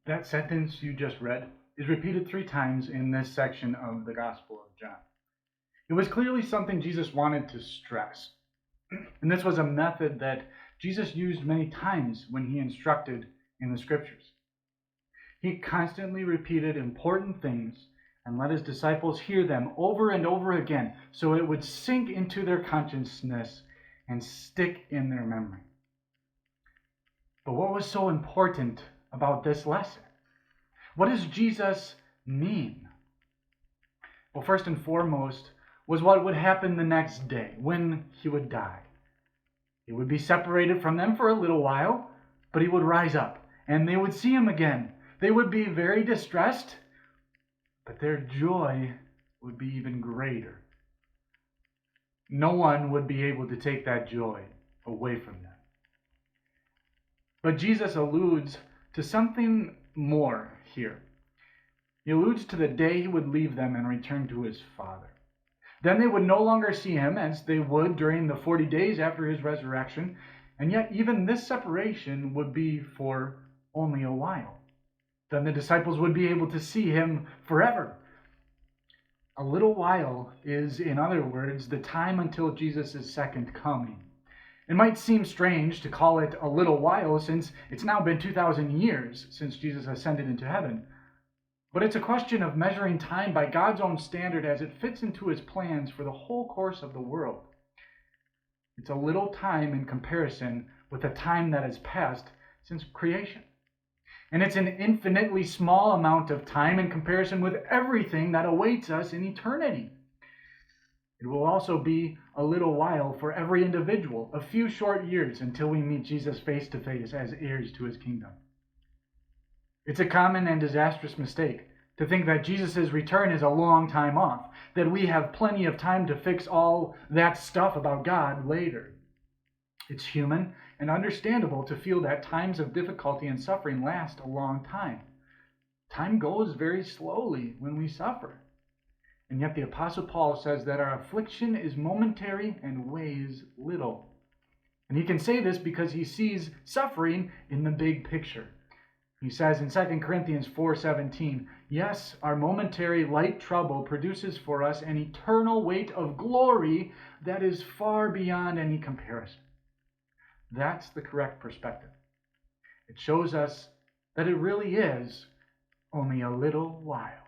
That sentence you just read is repeated 3 times in this section of the Gospel of John. It was clearly something Jesus wanted to stress. And this was a method that Jesus used many times when he instructed in the scriptures. He constantly repeated important things and let his disciples hear them over and over again so it would sink into their consciousness and stick in their memory. But what was so important about this lesson? What does Jesus mean? Well, first and foremost was what would happen the next day when he would die. He would be separated from them for a little while, but he would rise up and they would see him again. They would be very distressed, but their joy would be even greater. No one would be able to take that joy away from them. But Jesus alludes to something more here. He alludes to the day he would leave them and return to his Father. Then they would no longer see him as they would during the 40 days after his resurrection, and yet even this separation would be for only a while. Then the disciples would be able to see him forever. A little while is, in other words, the time until Jesus' second coming. It might seem strange to call it a little while since it's now been 2,000 years since Jesus ascended into heaven. But it's a question of measuring time by God's own standard as it fits into his plans for the whole course of the world. It's a little time in comparison with the time that has passed since creation. And it's an infinitely small amount of time in comparison with everything that awaits us in eternity. It will also be a little while for every individual, a few short years until we meet Jesus face to face as heirs to his kingdom. It's a common and disastrous mistake to think that Jesus' return is a long time off, that we have plenty of time to fix all that stuff about God later. It's human and understandable to feel that times of difficulty and suffering last a long time. Time goes very slowly when we suffer. And yet the Apostle Paul says that our affliction is momentary and weighs little. And he can say this because he sees suffering in the big picture. He says in 2 Corinthians 4:17, yes, our momentary light trouble produces for us an eternal weight of glory that is far beyond any comparison. That's the correct perspective. It shows us that it really is only a little while.